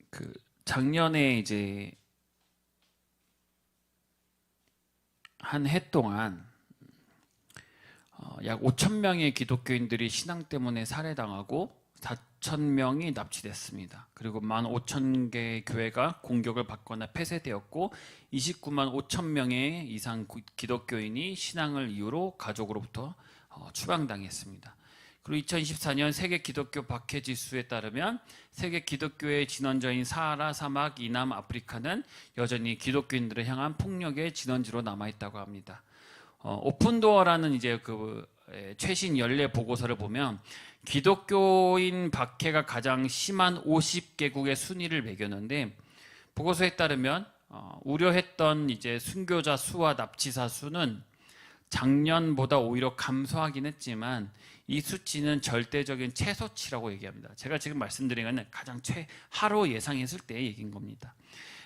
그 작년에 이제 한 해 동안 약 5천 명의 기독교인들이 신앙 때문에 살해당하고 4천 명이 납치됐습니다. 그리고 15,000개 교회가 공격을 받거나 폐쇄되었고 29만 5천 명의 이상 기독교인이 신앙을 이유로 가족으로부터 추방당했습니다. 그리고 2024년 세계 기독교 박해 지수에 따르면 세계 기독교의 진원지인 사하라 사막 이남 아프리카는 여전히 기독교인들을 향한 폭력의 진원지로 남아있다고 합니다. 오픈도어라는 이제 그 최신 연례 보고서를 보면 기독교인 박해가 가장 심한 50개국의 순위를 매겼는데, 보고서에 따르면 우려했던 이제 순교자 수와 납치사 수는 작년보다 오히려 감소하긴 했지만 이 수치는 절대적인 최소치라고 얘기합니다. 제가 지금 말씀드린 건 가장 최하로 예상했을 때의 얘기인 겁니다.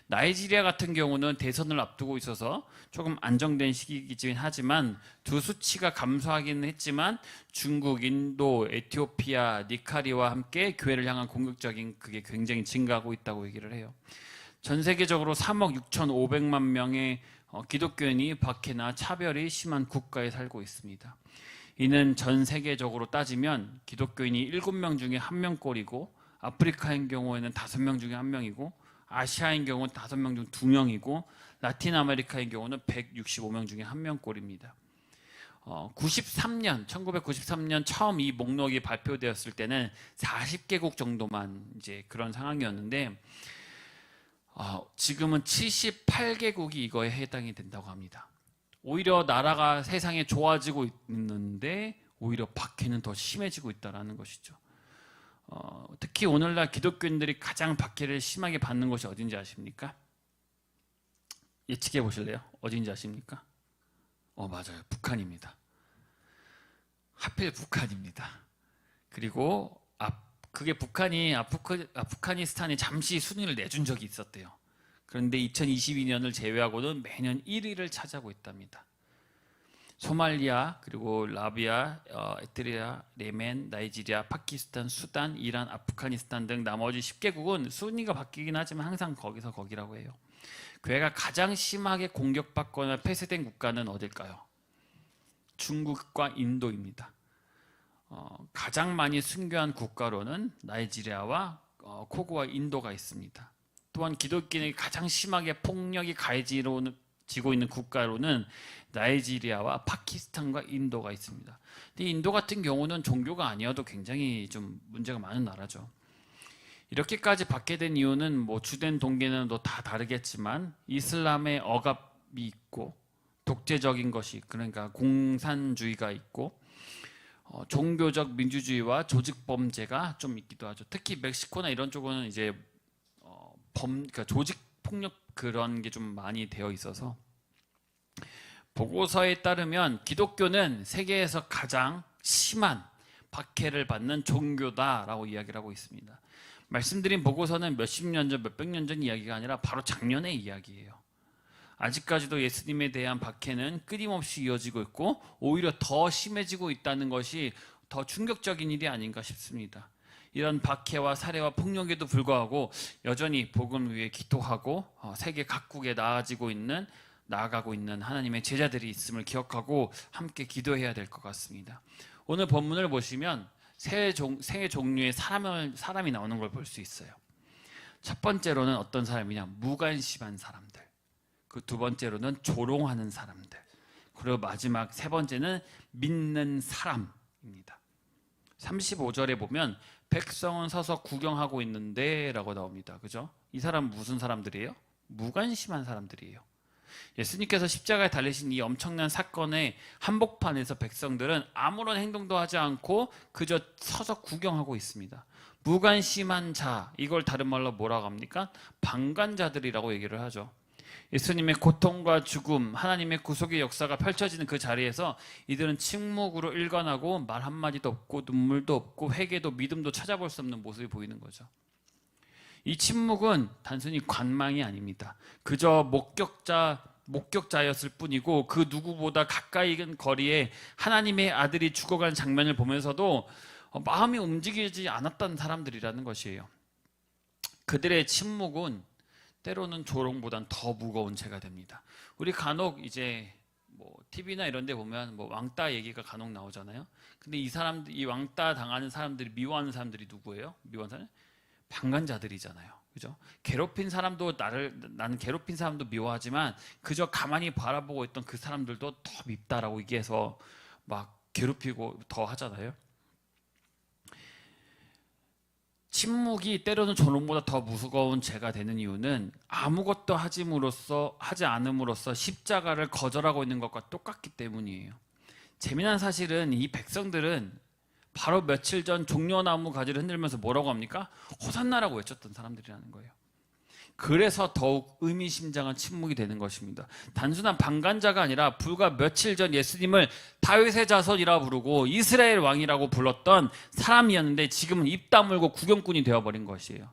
나이지리아 같은 경우는 대선을 앞두고 있어서 조금 안정된 시기이긴 하지만 두 수치가 감소하기는 했지만 중국, 인도, 에티오피아, 니카리와 함께 교회를 향한 공격적인 그게 굉장히 증가하고 있다고 얘기를 해요. 전 세계적으로 3억 6,500만 명의 기독교인이 박해나 차별이 심한 국가에 살고 있습니다. 이는 전 세계적으로 따지면 기독교인이 7명 중에 1명꼴이고, 아프리카인 경우에는 5명 중에 1명이고, 아시아인 경우는 5명 중 2명이고, 라틴 아메리카인 경우는 165명 중에 1명꼴입니다. 1993년 처음 이 목록이 발표되었을 때는 40개국 정도만 이제 그런 상황이었는데, 지금은 78개국이 이거에 해당이 된다고 합니다. 오히려 나라가 세상에 좋아지고 있는데 오히려 박해는 더 심해지고 있다는 것이죠. 특히 오늘날 기독교인들이 가장 박해를 심하게 받는 곳이 어딘지 아십니까? 예측해 보실래요? 어딘지 아십니까? 맞아요. 북한입니다. 하필 북한입니다. 그리고 그게 북한이 아프가니스탄에 잠시 순위를 내준 적이 있었대요. 그런데 2022년을 제외하고는 매년 1위를 차지하고 있답니다. 소말리아, 그리고 라비아, 에트리아, 예멘, 나이지리아, 파키스탄, 수단, 이란, 아프가니스탄 등 나머지 10개국은 순위가 바뀌긴 하지만 항상 거기서 거기라고 해요. 교회가 가장 심하게 공격받거나 폐쇄된 국가는 어딜까요? 중국과 인도입니다. 가장 많이 순교한 국가로는 나이지리아와 코고와 인도가 있습니다. 또한 기독교인이 가장 심하게 폭력이 가해지고 있는 국가로는 나이지리아와 파키스탄과 인도가 있습니다. 근데 인도 같은 경우는 종교가 아니어도 굉장히 좀 문제가 많은 나라죠. 이렇게까지 받게 된 이유는 뭐 주된 동기는 다 다르겠지만 이슬람의 억압이 있고, 독재적인 것이, 그러니까 공산주의가 있고, 종교적 민주주의와 조직 범죄가 좀 있기도 하죠. 특히 멕시코나 이런 쪽은 이제 그러니까 조직 폭력 그런 게 좀 많이 되어 있어서, 보고서에 따르면 기독교는 세계에서 가장 심한 박해를 받는 종교다라고 이야기를 하고 있습니다. 말씀드린 보고서는 몇십 년 전, 몇백 년 전 이야기가 아니라 바로 작년의 이야기예요. 아직까지도 예수님에 대한 박해는 끊임없이 이어지고 있고 오히려 더 심해지고 있다는 것이 더 충격적인 일이 아닌가 싶습니다. 이런 박해와 살해와 폭력에도 불구하고 여전히 복음을 위해 기도하고 세계 각국에 나아가고 있는 하나님의 제자들이 있음을 기억하고 함께 기도해야 될 것 같습니다. 오늘 본문을 보시면 세 종류의 사람이 나오는 걸 볼 수 있어요. 첫 번째로는 어떤 사람이냐? 무관심한 사람들. 그 두 번째로는 조롱하는 사람들. 그리고 마지막 세 번째는 믿는 사람입니다. 35절에 보면 백성은 서서 구경하고 있는데 라고 나옵니다. 그죠? 이 사람은 무슨 사람들이에요? 무관심한 사람들이에요. 예수님께서 십자가에 달리신 이 엄청난 사건의 한복판에서 백성들은 아무런 행동도 하지 않고 그저 서서 구경하고 있습니다. 무관심한 자, 이걸 다른 말로 뭐라고 합니까? 방관자들이라고 얘기를 하죠. 예수님의 고통과 죽음, 하나님의 구속의 역사가 펼쳐지는 그 자리에서 이들은 침묵으로 일관하고 말 한마디도 없고 눈물도 없고 회개도 믿음도 찾아볼 수 없는 모습이 보이는 거죠. 이 침묵은 단순히 관망이 아닙니다. 그저 목격자였을 뿐이고 그 누구보다 가까이 있는 거리에 하나님의 아들이 죽어간 장면을 보면서도 마음이 움직이지 않았던 사람들이라는 것이에요. 그들의 침묵은 때로는 조롱보단 더 무거운 죄가 됩니다. 우리 간혹 이제 뭐 TV나 이런 데 보면 뭐 왕따 얘기가 간혹 나오잖아요. 근데 이 왕따 당하는 사람들이 미워하는 사람들이 누구예요? 미워하는 사람? 방관자들이잖아요. 그죠? 괴롭힌 사람도 나는 괴롭힌 사람도 미워하지만 그저 가만히 바라보고 있던 그 사람들도 더 밉다라고 얘기해서 막 괴롭히고 더 하잖아요. 침묵이 때로는 조롱보다 더 무서운 죄가 되는 이유는 아무것도 하지 않음으로써 십자가를 거절하고 있는 것과 똑같기 때문이에요. 재미난 사실은 이 백성들은 바로 며칠 전 종려나무 가지를 흔들면서 뭐라고 합니까? 호산나라고 외쳤던 사람들이라는 거예요. 그래서 더욱 의미심장한 침묵이 되는 것입니다. 단순한 방관자가 아니라 불과 며칠 전 예수님을 다윗의 자손이라 부르고 이스라엘 왕이라고 불렀던 사람이었는데 지금은 입 다물고 구경꾼이 되어버린 것이에요.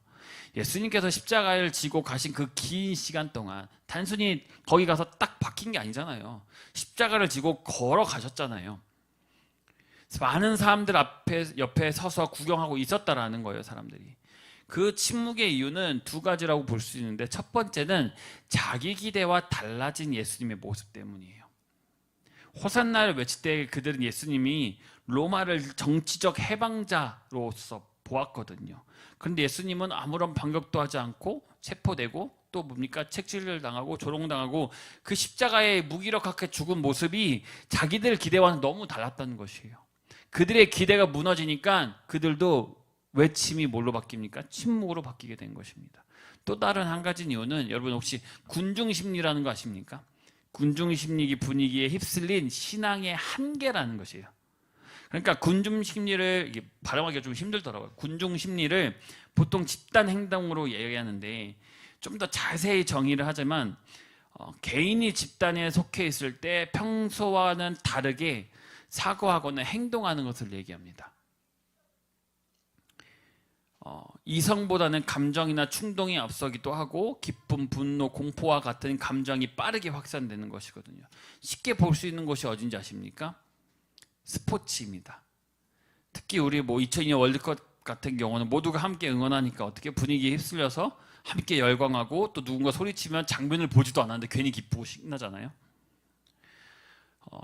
예수님께서 십자가를 지고 가신 그 긴 시간 동안 단순히 거기 가서 딱 박힌 게 아니잖아요. 십자가를 지고 걸어가셨잖아요. 많은 사람들 옆에 서서 구경하고 있었다라는 거예요, 사람들이. 그 침묵의 이유는 두 가지라고 볼 수 있는데, 첫 번째는 자기 기대와 달라진 예수님의 모습 때문이에요. 호산나를 외칠 때 그들은 예수님이 로마를 정치적 해방자로서 보았거든요. 그런데 예수님은 아무런 반격도 하지 않고 체포되고 또 뭡니까? 책질을 당하고 조롱당하고 그 십자가에 무기력하게 죽은 모습이 자기들 기대와는 너무 달랐다는 것이에요. 그들의 기대가 무너지니까 그들도 외침이 뭘로 바뀝니까? 침묵으로 바뀌게 된 것입니다. 또 다른 한 가지 이유는 여러분 혹시 군중심리라는 거 아십니까? 군중심리 분위기에 휩쓸린 신앙의 한계라는 것이에요. 그러니까 군중심리를 발음하기가 좀 힘들더라고요. 군중심리를 보통 집단 행동으로 얘기하는데 좀 더 자세히 정의를 하자면 개인이 집단에 속해 있을 때 평소와는 다르게 사고하거나 행동하는 것을 얘기합니다. 이성보다는 감정이나 충동이 앞서기도 하고 기쁨, 분노, 공포와 같은 감정이 빠르게 확산되는 것이거든요. 쉽게 볼 수 있는 곳이 어딘지 아십니까? 스포츠입니다. 특히 우리 2002년 월드컵 같은 경우는 모두가 함께 응원하니까 어떻게 분위기에 휩쓸려서 함께 열광하고 또 누군가 소리치면 장면을 보지도 않았는데 괜히 기쁘고 신나잖아요.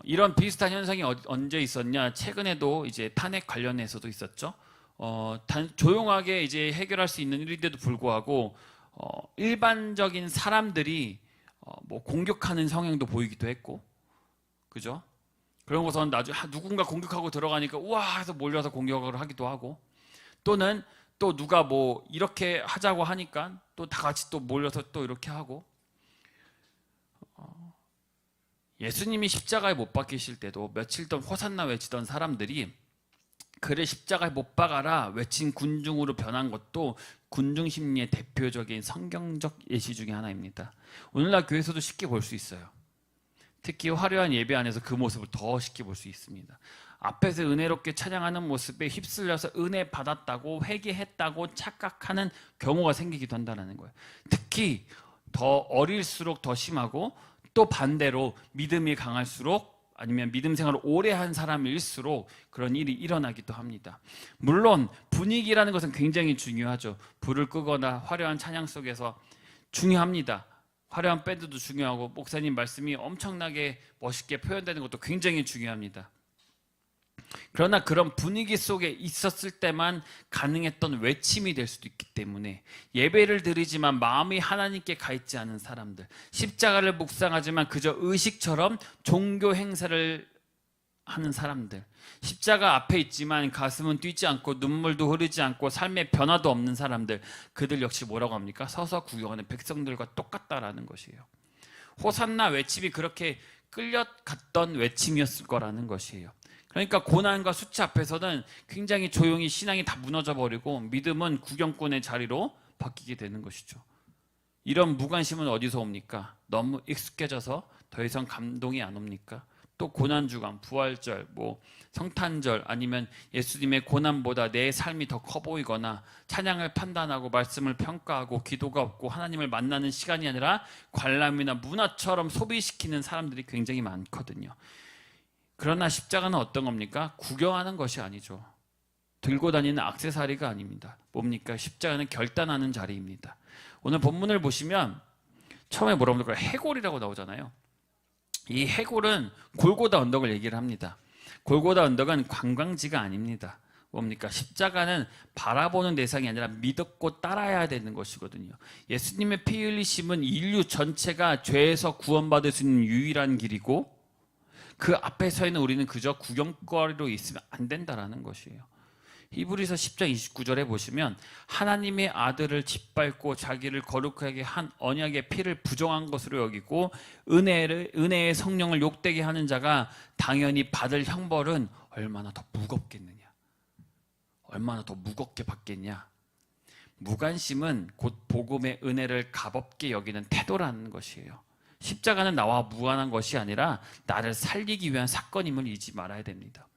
이런 비슷한 현상이 언제 있었냐? 최근에도 이제 탄핵 관련해서도 있었죠. 조용하게 이제 해결할 수 있는 일인데도 불구하고 일반적인 사람들이 뭐 공격하는 성향도 보이기도 했고, 그죠? 그런 것은 나중에 누군가 공격하고 들어가니까 우와 해서 몰려서 공격을 하기도 하고, 또는 또 누가 뭐 이렇게 하자고 하니까 또 다 같이 또 몰려서 또 이렇게 하고. 예수님이 십자가에 못 박히실 때도 며칠 동안 호산나 외치던 사람들이 그를 십자가에 못 박아라 외친 군중으로 변한 것도 군중 심리의 대표적인 성경적 예시 중에 하나입니다. 오늘날 교회에서도 쉽게 볼 수 있어요. 특히 화려한 예배 안에서 그 모습을 더 쉽게 볼 수 있습니다. 앞에서 은혜롭게 찬양하는 모습에 휩쓸려서 은혜 받았다고 회개했다고 착각하는 경우가 생기기도 한다는 거예요. 특히 더 어릴수록 더 심하고, 또 반대로 믿음이 강할수록 아니면 믿음 생활을 오래 한 사람일수록 그런 일이 일어나기도 합니다. 물론 분위기라는 것은 굉장히 중요하죠. 불을 끄거나 화려한 찬양 속에서 중요합니다. 화려한 밴드도 중요하고 목사님 말씀이 엄청나게 멋있게 표현되는 것도 굉장히 중요합니다. 그러나 그런 분위기 속에 있었을 때만 가능했던 외침이 될 수도 있기 때문에, 예배를 드리지만 마음이 하나님께 가 있지 않은 사람들, 십자가를 묵상하지만 그저 의식처럼 종교 행사를 하는 사람들, 십자가 앞에 있지만 가슴은 뛰지 않고 눈물도 흐르지 않고 삶의 변화도 없는 사람들, 그들 역시 뭐라고 합니까? 서서 구경하는 백성들과 똑같다라는 것이에요. 호산나 외침이 그렇게 끌려갔던 외침이었을 거라는 것이에요. 그러니까 고난과 수치 앞에서는 굉장히 조용히 신앙이 다 무너져 버리고 믿음은 구경꾼의 자리로 바뀌게 되는 것이죠. 이런 무관심은 어디서 옵니까? 너무 익숙해져서 더 이상 감동이 안 옵니까? 또 고난주간, 부활절, 성탄절, 아니면 예수님의 고난보다 내 삶이 더 커 보이거나 찬양을 판단하고 말씀을 평가하고 기도가 없고 하나님을 만나는 시간이 아니라 관람이나 문화처럼 소비시키는 사람들이 굉장히 많거든요. 그러나 십자가는 어떤 겁니까? 구경하는 것이 아니죠. 들고 다니는 액세서리가 아닙니다. 뭡니까? 십자가는 결단하는 자리입니다. 오늘 본문을 보시면 처음에 뭐라고 할까요? 해골이라고 나오잖아요. 이 해골은 골고다 언덕을 얘기를 합니다. 골고다 언덕은 관광지가 아닙니다. 뭡니까? 십자가는 바라보는 대상이 아니라 믿고 따라야 되는 것이거든요. 예수님의 피 흘리심은 인류 전체가 죄에서 구원받을 수 있는 유일한 길이고, 그 앞에 서 있는 우리는 그저 구경거리로 있으면 안 된다라는 것이에요. 히브리서 10장 29절에 보시면 하나님의 아들을 짓밟고 자기를 거룩하게 한 언약의 피를 부정한 것으로 여기고 은혜의 성령을 욕되게 하는 자가 당연히 받을 형벌은 얼마나 더 무겁겠느냐, 얼마나 더 무겁게 받겠냐. 무관심은 곧 복음의 은혜를 값없게 여기는 태도라는 것이에요. 십자가는 나와 무관한 것이 아니라 나를 살리기 위한 사건임을 잊지 말아야 됩니다.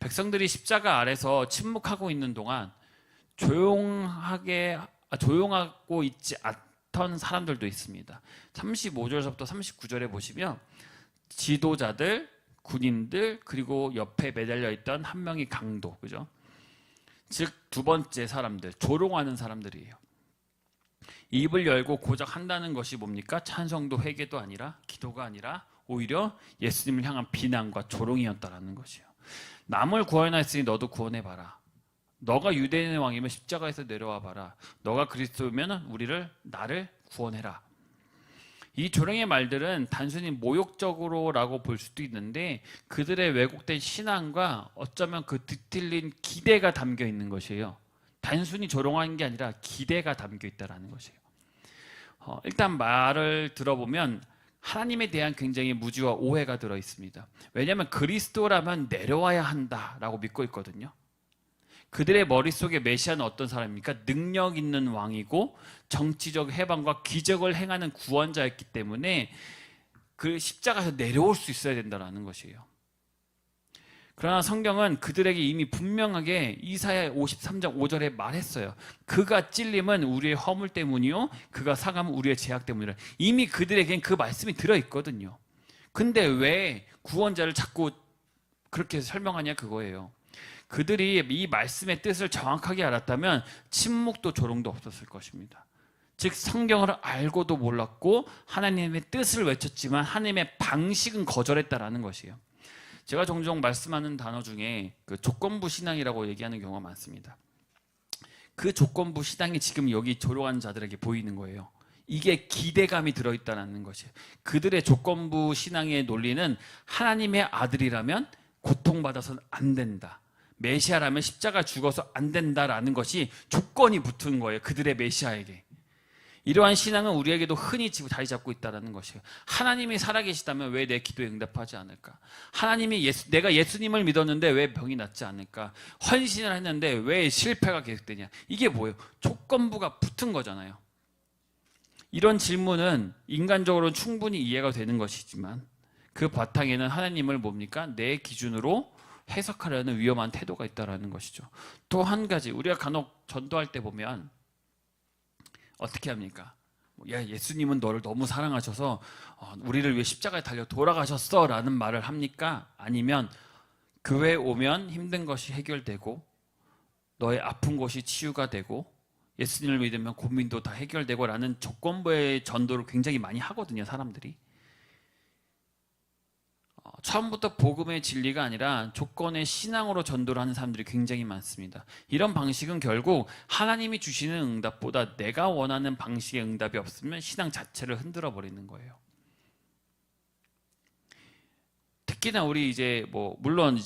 백성들이 십자가 아래서 침묵하고 있는 동안 조용하고 있지 않던 사람들도 있습니다. 35절부터 39절에 보시면 지도자들, 군인들, 그리고 옆에 매달려 있던 한 명이 강도, 그죠? 즉 두 번째 사람들, 조롱하는 사람들이에요. 입을 열고 고작 한다는 것이 뭡니까? 찬송도 회개도 아니라, 기도가 아니라 오히려 예수님을 향한 비난과 조롱이었다라는 것이에요. 남을 구원했으니 너도 구원해봐라. 너가 유대인의 왕이면 십자가에서 내려와봐라. 너가 그리스도면 나를 구원해라. 이 조롱의 말들은 단순히 모욕적으로라고 볼 수도 있는데 그들의 왜곡된 신앙과 어쩌면 그 뒤틀린 기대가 담겨 있는 것이에요. 단순히 조롱하는 게 아니라 기대가 담겨 있다는 것이에요. 일단 말을 들어보면 하나님에 대한 굉장히 무지와 오해가 들어 있습니다. 왜냐하면 그리스도라면 내려와야 한다라고 믿고 있거든요. 그들의 머릿속에 메시아는 어떤 사람입니까? 능력 있는 왕이고 정치적 해방과 기적을 행하는 구원자였기 때문에 그 십자가에서 내려올 수 있어야 된다는 것이에요. 그러나 성경은 그들에게 이미 분명하게 이사야 53장 5절에 말했어요. 그가 찔림은 우리의 허물 때문이요 그가 상함은 우리의 죄악 때문이라. 이미 그들에겐 그 말씀이 들어있거든요. 근데 왜 구원자를 자꾸 그렇게 설명하냐 그거예요. 그들이 이 말씀의 뜻을 정확하게 알았다면 침묵도 조롱도 없었을 것입니다. 즉 성경을 알고도 몰랐고 하나님의 뜻을 외쳤지만 하나님의 방식은 거절했다라는 것이에요. 제가 종종 말씀하는 단어 중에 그 조건부 신앙이라고 얘기하는 경우가 많습니다. 그 조건부 신앙이 지금 여기 조롱하는 자들에게 보이는 거예요. 이게 기대감이 들어있다는 것이에요. 그들의 조건부 신앙의 논리는 하나님의 아들이라면 고통받아서는 안 된다. 메시아라면 십자가 죽어서 안 된다라는 것이 조건이 붙은 거예요. 그들의 메시아에게. 이러한 신앙은 우리에게도 흔히 자리 잡고 있다는 것이에요. 하나님이 살아계시다면 왜 내 기도에 응답하지 않을까? 내가 예수님을 믿었는데 왜 병이 낫지 않을까? 헌신을 했는데 왜 실패가 계속되냐? 이게 뭐예요? 조건부가 붙은 거잖아요. 이런 질문은 인간적으로는 충분히 이해가 되는 것이지만 그 바탕에는 하나님을 뭡니까? 내 기준으로 해석하려는 위험한 태도가 있다는 것이죠. 또 한 가지, 우리가 간혹 전도할 때 보면 어떻게 합니까? 야, 예수님은 너를 너무 사랑하셔서 우리를 위해 십자가에 달려 돌아가셨어 라는 말을 합니까? 아니면 교회에 오면 힘든 것이 해결되고 너의 아픈 것이 치유가 되고 예수님을 믿으면 고민도 다 해결되고 라는 조건부의 전도를 굉장히 많이 하거든요, 사람들이. 처음부터 복음의 진리가 아니라 조건의 신앙으로 전도를 하는 사람들이 굉장히 많습니다. 이런 방식은 결국 하나님이 주시는 응답보다 내가 원하는 방식의 응답이 없으면 신앙 자체를 흔들어 버리는 거예요. 특히나 우리 물론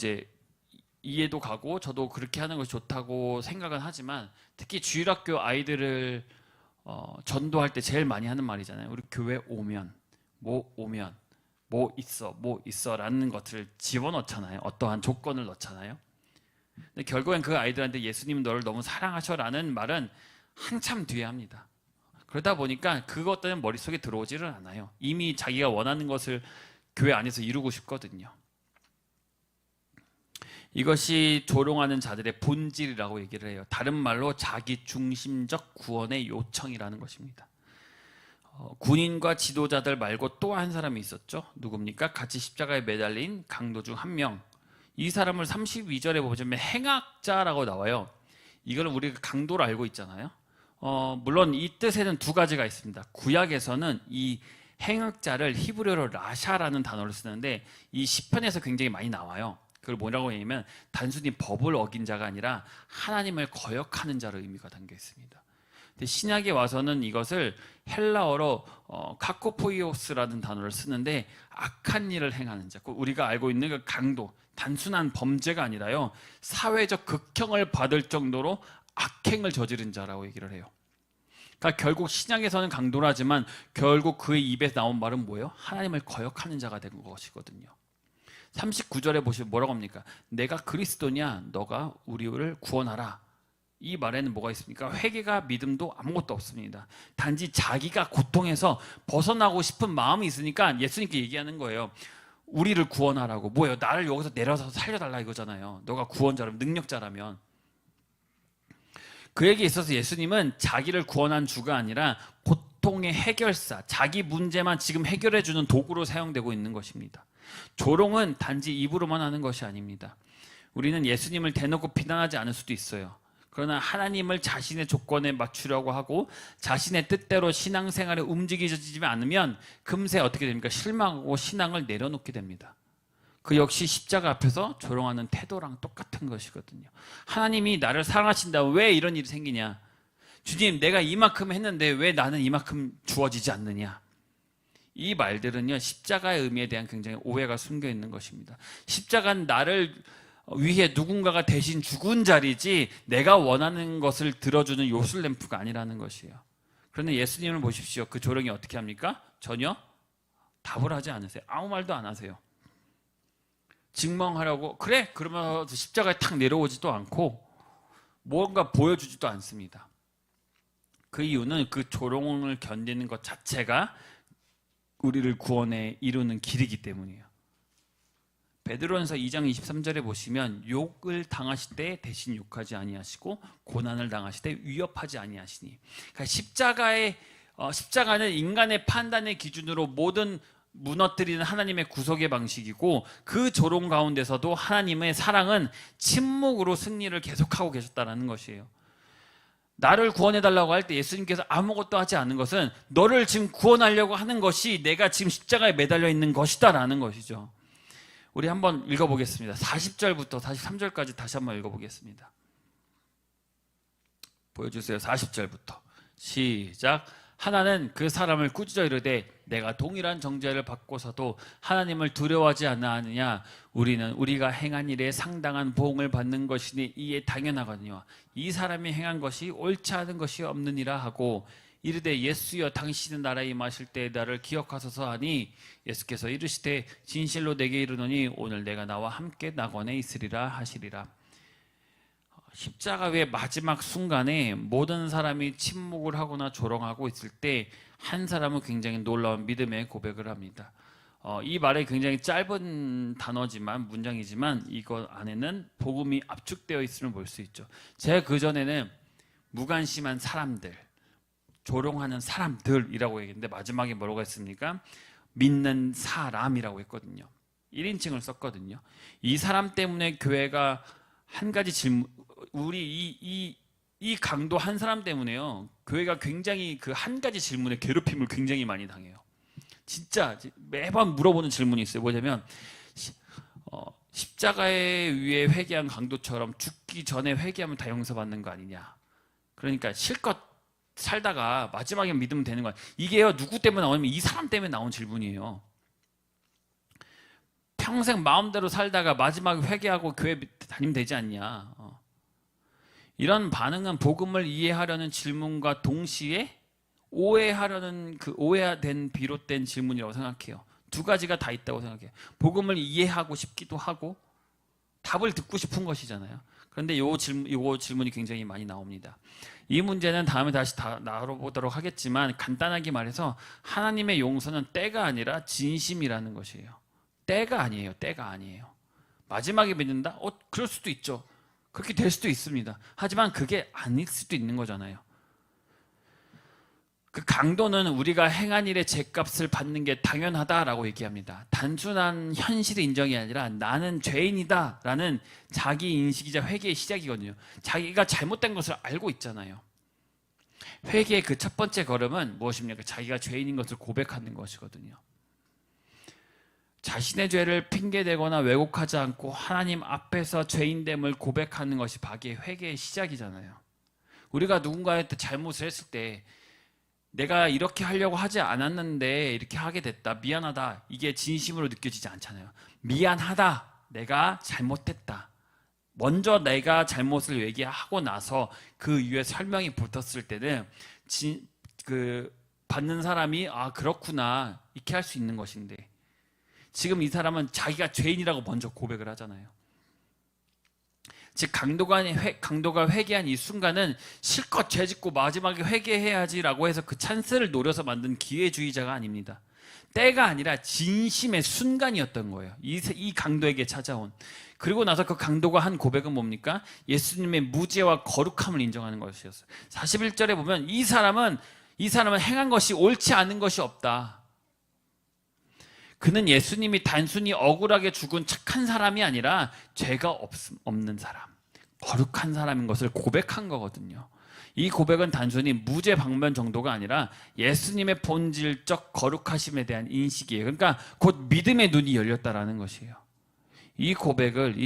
이해도 가고 저도 그렇게 하는 것이 좋다고 생각은 하지만 특히 주일학교 아이들을 전도할 때 제일 많이 하는 말이잖아요. 우리 교회 오면 뭐 있어 라는 것을 집어넣잖아요. 어떠한 조건을 넣잖아요. 근데 결국엔 그 아이들한테 예수님 너를 너무 사랑하셔 라는 말은 한참 뒤에 합니다. 그러다 보니까 그것들은 머릿속에 들어오지를 않아요. 이미 자기가 원하는 것을 교회 안에서 이루고 싶거든요. 이것이 조롱하는 자들의 본질이라고 얘기를 해요. 다른 말로 자기 중심적 구원의 요청이라는 것입니다. 군인과 지도자들 말고 또 한 사람이 있었죠. 누굽니까? 같이 십자가에 매달린 강도 중 한 명. 이 사람을 32절에 보면 행악자라고 나와요. 이걸 우리가 강도로 알고 있잖아요. 물론 이 뜻에는 두 가지가 있습니다. 구약에서는 이 행악자를 히브리어로 라샤라는 단어를 쓰는데 이 시편에서 굉장히 많이 나와요. 그걸 뭐라고 하냐면 단순히 법을 어긴 자가 아니라 하나님을 거역하는 자로 의미가 담겨 있습니다. 근데 신약에 와서는 이것을 헬라어로 카코포이오스라는 단어를 쓰는데 악한 일을 행하는 자, 우리가 알고 있는 그 강도, 단순한 범죄가 아니라요, 사회적 극형을 받을 정도로 악행을 저지른 자라고 얘기를 해요. 그러니까 결국 신약에서는 강도를 하지만 결국 그의 입에서 나온 말은 뭐예요? 하나님을 거역하는 자가 된 것이거든요. 39절에 보시면 뭐라고 합니까? 내가 그리스도냐? 너가 우리를 구원하라. 이 말에는 뭐가 있습니까? 회개가 믿음도 아무것도 없습니다. 단지 자기가 고통에서 벗어나고 싶은 마음이 있으니까 예수님께 얘기하는 거예요. 우리를 구원하라고. 뭐예요? 나를 여기서 내려서 살려달라 이거잖아요. 너가 구원자라면, 능력자라면. 그에게 있어서 예수님은 자기를 구원한 주가 아니라 고통의 해결사, 자기 문제만 지금 해결해주는 도구로 사용되고 있는 것입니다. 조롱은 단지 입으로만 하는 것이 아닙니다. 우리는 예수님을 대놓고 비난하지 않을 수도 있어요. 그러나 하나님을 자신의 조건에 맞추려고 하고 자신의 뜻대로 신앙생활에 움직이지 않으면 금세 어떻게 됩니까? 실망하고 신앙을 내려놓게 됩니다. 그 역시 십자가 앞에서 조롱하는 태도랑 똑같은 것이거든요. 하나님이 나를 사랑하신다. 왜 이런 일이 생기냐? 주님, 내가 이만큼 했는데 왜 나는 이만큼 주어지지 않느냐? 이 말들은요, 십자가의 의미에 대한 굉장히 오해가 숨겨 있는 것입니다. 십자가는 나를 위해 누군가가 대신 죽은 자리지 내가 원하는 것을 들어주는 요술램프가 아니라는 것이에요. 그런데 예수님을 보십시오. 그 조롱이 어떻게 합니까? 전혀 답을 하지 않으세요. 아무 말도 안 하세요. 증명하려고 그래? 그러면 십자가에 탁 내려오지도 않고 뭔가 보여주지도 않습니다. 그 이유는 그 조롱을 견디는 것 자체가 우리를 구원에 이루는 길이기 때문이에요. 베드로전서 2장 23절에 보시면 욕을 당하실 때 대신 욕하지 아니하시고 고난을 당하실 때 위협하지 아니하시니, 그러니까 십자가는 인간의 판단의 기준으로 모든 무너뜨리는 하나님의 구속의 방식이고, 그 조롱 가운데서도 하나님의 사랑은 침묵으로 승리를 계속하고 계셨다는 것이에요. 나를 구원해달라고 할 때 예수님께서 아무것도 하지 않은 것은 너를 지금 구원하려고 하는 것이 내가 지금 십자가에 매달려 있는 것이다 라는 것이죠. 우리 한번 읽어보겠습니다. 40절부터 43절까지 다시 한번 읽어보겠습니다. 보여주세요. 40절부터 시작. 하나는 그 사람을 꾸짖어 이르되 내가 동일한 정죄를 받고서도 하나님을 두려워하지 않느냐? 우리는 우리가 행한 일에 상당한 보응을 받는 것이니 이에 당연하거든요. 이 사람이 행한 것이 옳지 않은 것이 없느니라 하고 이르되 예수여 당신은 나라에 임하실 때 나를 기억하소서 하니 예수께서 이르시되 진실로 내게 이르노니 오늘 내가 나와 함께 낙원에 있으리라 하시리라. 십자가의 마지막 순간에 모든 사람이 침묵을 하거나 조롱하고 있을 때 한 사람은 굉장히 놀라운 믿음의 고백을 합니다. 이 말에 굉장히 짧은 단어지만 문장이지만 이것 안에는 복음이 압축되어 있음을 볼 수 있죠. 제가 그전에는 무관심한 사람들, 조롱하는 사람들이라고 얘기했는데 마지막에 뭐라고 했습니까? 믿는 사람이라고 했거든요. 1인칭을 썼거든요. 이 사람 때문에 교회가 한 가지 질문, 우리 이 강도 한 사람 때문에요, 교회가 굉장히 그 한 가지 질문에 괴롭힘을 굉장히 많이 당해요. 진짜 매번 물어보는 질문이 있어요. 뭐냐면 십자가에 위에 회개한 강도처럼 죽기 전에 회개하면 다 용서받는 거 아니냐? 그러니까 실컷 살다가 마지막에 믿으면 되는 거야. 이게요, 누구 때문에 나오냐면 이 사람 때문에 나온 질문이에요. 평생 마음대로 살다가 마지막에 회개하고 교회 다니면 되지 않냐? 이런 반응은 복음을 이해하려는 질문과 동시에 오해하려는 그 오해된 비롯된 질문이라고 생각해요. 두 가지가 다 있다고 생각해요. 복음을 이해하고 싶기도 하고 답을 듣고 싶은 것이잖아요. 그런데 요 질문이 굉장히 많이 나옵니다. 이 문제는 다음에 다시 나눠보도록 하겠지만 간단하게 말해서 하나님의 용서는 때가 아니라 진심이라는 것이에요. 때가 아니에요. 때가 아니에요. 마지막에 믿는다? 그럴 수도 있죠. 그렇게 될 수도 있습니다. 하지만 그게 아닐 수도 있는 거잖아요. 그 강도는 우리가 행한 일의 죗값을 받는 게 당연하다라고 얘기합니다. 단순한 현실의 인정이 아니라 나는 죄인이다라는 자기 인식이자 회개의 시작이거든요. 자기가 잘못된 것을 알고 있잖아요. 회개의 그 첫 번째 걸음은 무엇입니까? 자기가 죄인인 것을 고백하는 것이거든요. 자신의 죄를 핑계대거나 왜곡하지 않고 하나님 앞에서 죄인됨을 고백하는 것이 바기의 회개의 시작이잖아요. 우리가 누군가한테 잘못을 했을 때 내가 이렇게 하려고 하지 않았는데 이렇게 하게 됐다, 미안하다, 이게 진심으로 느껴지지 않잖아요. 미안하다, 내가 잘못했다, 먼저 내가 잘못을 얘기하고 나서 그 이후에 설명이 붙었을 때는 받는 사람이 아 그렇구나 이렇게 할 수 있는 것인데, 지금 이 사람은 자기가 죄인이라고 먼저 고백을 하잖아요. 즉 강도가 회개한 이 순간은 실컷 죄짓고 마지막에 회개해야지라고 해서 그 찬스를 노려서 만든 기회주의자가 아닙니다. 때가 아니라 진심의 순간이었던 거예요. 이 강도에게 찾아온. 그리고 나서 그 강도가 한 고백은 뭡니까? 예수님의 무죄와 거룩함을 인정하는 것이었어요. 41절에 보면 이 사람은 행한 것이 옳지 않은 것이 없다. 그는 예수님이 단순히 억울하게 죽은 착한 사람이 아니라 죄가 없는 사람, 거룩한 사람인 것을 고백한 거거든요. 이 고백은 단순히 무죄 방면 정도가 아니라 예수님의 본질적 거룩하심에 대한 인식이에요. 그러니까 곧 믿음의 눈이 열렸다라는 것이에요. 이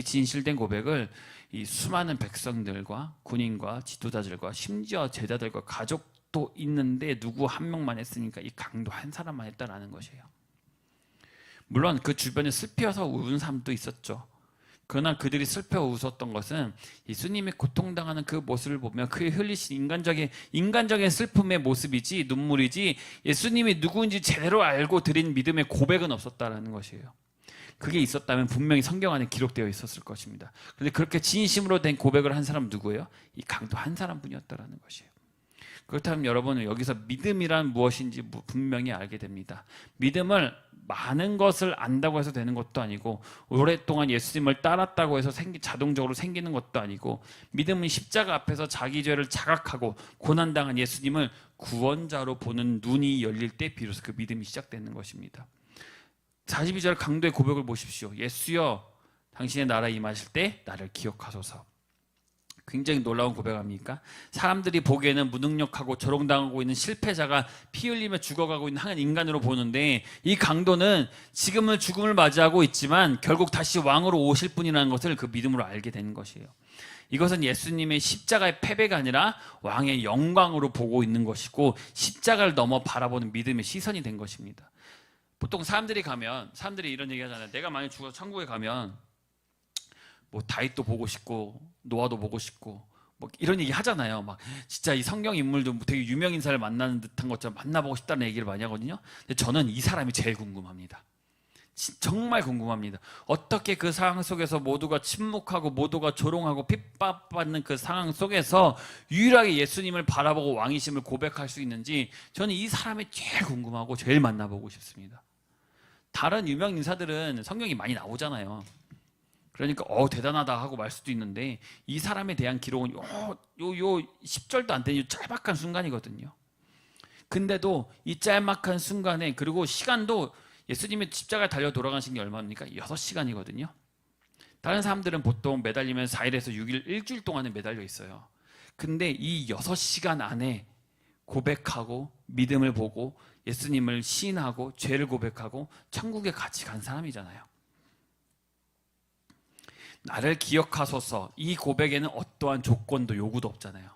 진실된 고백을 이 수많은 백성들과 군인과 지도자들과 심지어 제자들과 가족도 있는데 누구 한 명만 했으니까 이 강도 한 사람만 했다라는 것이에요. 물론 그 주변에 슬퍼서 우는 사람도 있었죠. 그러나 그들이 슬퍼 웃었던 것은 예수님이 고통당하는 그 모습을 보며 그의 흘리신 인간적인 슬픔의 모습이지, 눈물이지, 예수님이 누구인지 제대로 알고 드린 믿음의 고백은 없었다라는 것이에요. 그게 있었다면 분명히 성경 안에 기록되어 있었을 것입니다. 그런데 그렇게 진심으로 된 고백을 한 사람은 누구예요? 이 강도 한 사람뿐이었다라는 것이에요. 그렇다면 여러분은 여기서 믿음이란 무엇인지 분명히 알게 됩니다. 믿음을 많은 것을 안다고 해서 되는 것도 아니고, 오랫동안 예수님을 따랐다고 해서 자동적으로 생기는 것도 아니고, 믿음은 십자가 앞에서 자기 죄를 자각하고 고난당한 예수님을 구원자로 보는 눈이 열릴 때 비로소 그 믿음이 시작되는 것입니다. 42절 강도의 고백을 보십시오. 예수여, 당신의 나라에 임하실 때 나를 기억하소서. 굉장히 놀라운 고백 아닙니까? 사람들이 보기에는 무능력하고 조롱당하고 있는 실패자가 피 흘리며 죽어가고 있는 한 인간으로 보는데, 이 강도는 지금은 죽음을 맞이하고 있지만 결국 다시 왕으로 오실 분이라는 것을 그 믿음으로 알게 되는 것이에요. 이것은 예수님의 십자가의 패배가 아니라 왕의 영광으로 보고 있는 것이고, 십자가를 넘어 바라보는 믿음의 시선이 된 것입니다. 보통 사람들이 이런 얘기 하잖아요. 내가 만약 죽어서 천국에 가면 뭐 다윗도 보고 싶고 노아도 보고 싶고 뭐 이런 얘기 하잖아요. 막 진짜 이 성경 인물도 되게 유명 인사를 만나는 듯한 것처럼 만나보고 싶다는 얘기를 많이 하거든요. 근데 저는 이 사람이 제일 궁금합니다. 정말 궁금합니다. 어떻게 그 상황 속에서 모두가 침묵하고 모두가 조롱하고 핍박받는 그 상황 속에서 유일하게 예수님을 바라보고 왕이심을 고백할 수 있는지, 저는 이 사람이 제일 궁금하고 제일 만나보고 싶습니다. 다른 유명 인사들은 성경이 많이 나오잖아요. 그러니까 대단하다 하고 말 수도 있는데, 이 사람에 대한 기록은 요 10절도 안 되는 짤막한 순간이거든요. 근데도 이 짤막한 순간에, 그리고 시간도 예수님이 십자가에 달려 돌아가신 게 얼마입니까? 6시간이거든요. 다른 사람들은 보통 매달리면 4일에서 6일, 일주일 동안은 매달려 있어요. 근데 이 6시간 안에 고백하고 믿음을 보고 예수님을 시인하고 죄를 고백하고 천국에 같이 간 사람이잖아요. 나를 기억하소서, 이 고백에는 어떠한 조건도 요구도 없잖아요.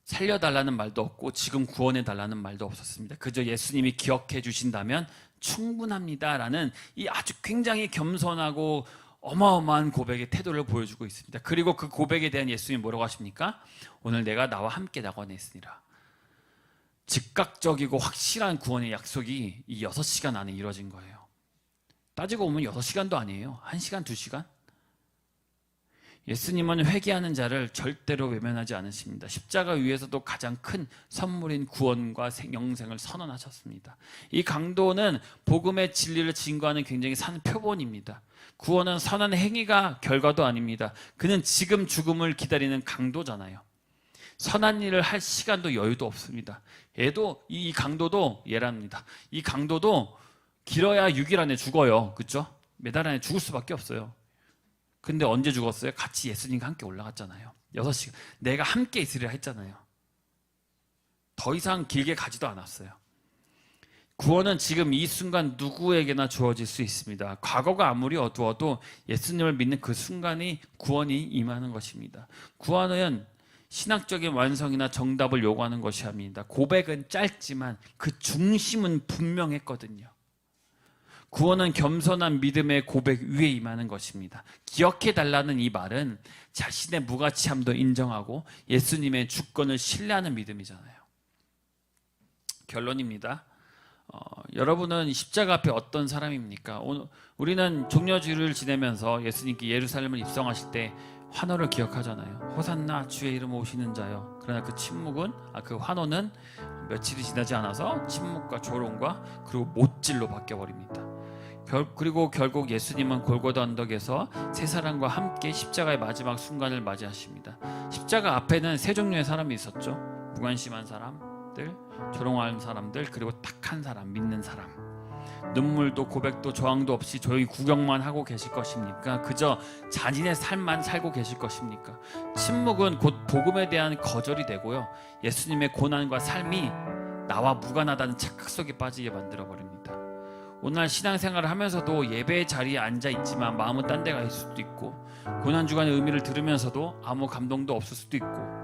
살려달라는 말도 없고 지금 구원해달라는 말도 없었습니다. 그저 예수님이 기억해 주신다면 충분합니다라는 이 아주 굉장히 겸손하고 어마어마한 고백의 태도를 보여주고 있습니다. 그리고 그 고백에 대한 예수님이 뭐라고 하십니까? 오늘 내가 나와 함께 나가냈으니라. 즉각적이고 확실한 구원의 약속이 이 6시간 안에 이루어진 거예요. 따지고 보면 6시간도 아니에요. 1시간, 2시간? 예수님은 회개하는 자를 절대로 외면하지 않으십니다. 십자가 위에서도 가장 큰 선물인 구원과 영생을 선언하셨습니다. 이 강도는 복음의 진리를 증거하는 굉장히 산 표본입니다. 구원은 선한 행위가 결과도 아닙니다. 그는 지금 죽음을 기다리는 강도잖아요. 선한 일을 할 시간도 여유도 없습니다. 얘도 이 강도도 얘랍니다. 이 강도도 길어야 6일 안에 죽어요. 그렇죠? 매달 안에 죽을 수밖에 없어요. 근데 언제 죽었어요? 같이 예수님과 함께 올라갔잖아요. 6시간. 내가 함께 있으리라 했잖아요. 더 이상 길게 가지도 않았어요. 구원은 지금 이 순간 누구에게나 주어질 수 있습니다. 과거가 아무리 어두워도 예수님을 믿는 그 순간이 구원이 임하는 것입니다. 구원은 신학적인 완성이나 정답을 요구하는 것이 아닙니다. 고백은 짧지만 그 중심은 분명했거든요. 구원은 겸손한 믿음의 고백 위에 임하는 것입니다. 기억해달라는 이 말은 자신의 무가치함도 인정하고 예수님의 주권을 신뢰하는 믿음이잖아요. 결론입니다. 여러분은 십자가 앞에 어떤 사람입니까? 우리는 종려주일을 지내면서 예수님께 예루살렘을 입성하실 때 환호를 기억하잖아요. 호산나 주의 이름 오시는 자요. 그러나 그 침묵은 그 환호는 며칠이 지나지 않아서 침묵과 조롱과 그리고 못질로 바뀌어버립니다. 그리고 결국 예수님은 골고다 언덕에서 세 사람과 함께 십자가의 마지막 순간을 맞이하십니다. 십자가 앞에는 세 종류의 사람이 있었죠. 무관심한 사람들, 조롱하는 사람들, 그리고 딱한 사람, 믿는 사람. 눈물도 고백도 저항도 없이 조용히 구경만 하고 계실 것입니까? 그저 자신의 삶만 살고 계실 것입니까? 침묵은 곧 복음에 대한 거절이 되고요, 예수님의 고난과 삶이 나와 무관하다는 착각 속에 빠지게 만들어버립니다. 오늘 신앙생활을 하면서도 예배의 자리에 앉아있지만 마음은 딴 데 가 있을 수도 있고, 고난주간의 의미를 들으면서도 아무 감동도 없을 수도 있고,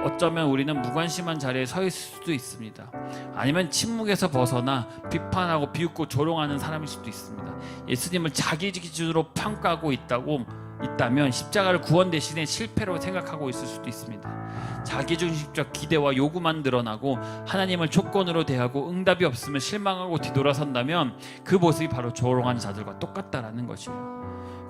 어쩌면 우리는 무관심한 자리에 서 있을 수도 있습니다. 아니면 침묵에서 벗어나 비판하고 비웃고 조롱하는 사람일 수도 있습니다. 예수님을 자기 기준으로 평가하고 있다면 십자가를 구원 대신에 실패로 생각하고 있을 수도 있습니다. 자기중심적 기대와 요구만 늘어나고 하나님을 조건으로 대하고 응답이 없으면 실망하고 뒤돌아선다면 그 모습이 바로 조롱하는 자들과 똑같다라는 것이에요.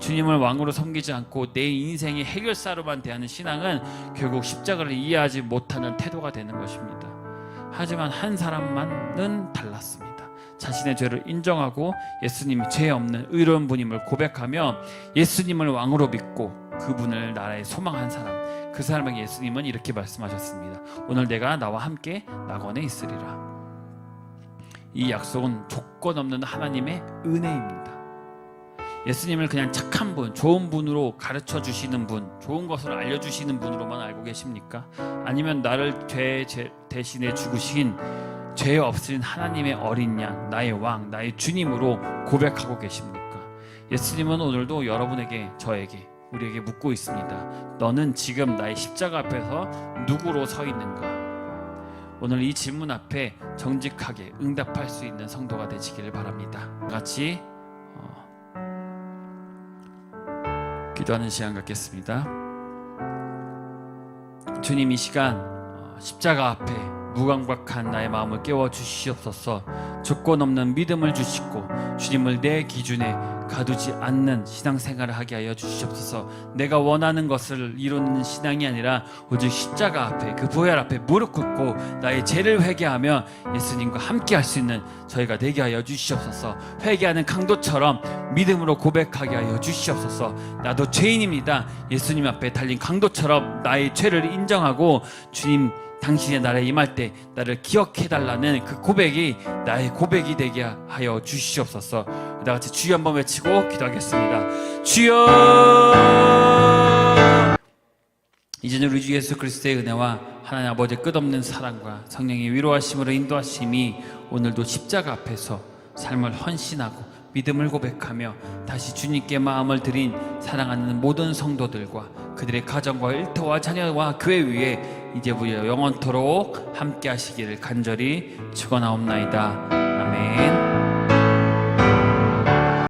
주님을 왕으로 섬기지 않고 내 인생의 해결사로만 대하는 신앙은 결국 십자가를 이해하지 못하는 태도가 되는 것입니다. 하지만 한 사람만은 달랐습니다. 자신의 죄를 인정하고 예수님이 죄 없는 의로운 분임을 고백하며 예수님을 왕으로 믿고 그분을 나라에 소망한 사람, 그 사람에게 예수님은 이렇게 말씀하셨습니다. 오늘 내가 나와 함께 낙원에 있으리라. 이 약속은 조건 없는 하나님의 은혜입니다. 예수님을 그냥 착한 분, 좋은 분으로 가르쳐 주시는 분, 좋은 것을 알려주시는 분으로만 알고 계십니까? 아니면 나를 죄 대신에 죽으신 죄 없으신 하나님의 어린 양, 나의 왕, 나의 주님으로 고백하고 계십니까? 예수님은 오늘도 여러분에게, 저에게, 우리에게 묻고 있습니다. 너는 지금 나의 십자가 앞에서 누구로 서 있는가? 오늘 이 질문 앞에 정직하게 응답할 수 있는 성도가 되시기를 바랍니다. 같이 기도하는 시간 갖겠습니다. 주님, 이 시간 십자가 앞에 무감각한 나의 마음을 깨워주시옵소서. 조건 없는 믿음을 주시고 주님을 내 기준에 가두지 않는 신앙생활을 하게 하여 주시옵소서. 내가 원하는 것을 이루는 신앙이 아니라 오직 십자가 앞에, 그 보혈 앞에 무릎 꿇고 나의 죄를 회개하며 예수님과 함께 할 수 있는 저희가 되게 하여 주시옵소서. 회개하는 강도처럼 믿음으로 고백하게 하여 주시옵소서. 나도 죄인입니다. 예수님 앞에 달린 강도처럼 나의 죄를 인정하고 주님, 당신의 나라에 임할 때 나를 기억해달라는 그 고백이 나의 고백이 되게 하여 주시옵소서. 다같이 주여 한번 외치고 기도하겠습니다. 주여! 이제는 우리 주 예수 그리스도의 은혜와 하나님 아버지의 끝없는 사랑과 성령의 위로하심으로 인도하심이 오늘도 십자가 앞에서 삶을 헌신하고 믿음을 고백하며 다시 주님께 마음을 드린 사랑하는 모든 성도들과 그들의 가정과 일터와 자녀와 교회 위에 이제부터 영원토록 함께 하시기를 간절히 축원하옵나이다. 아멘.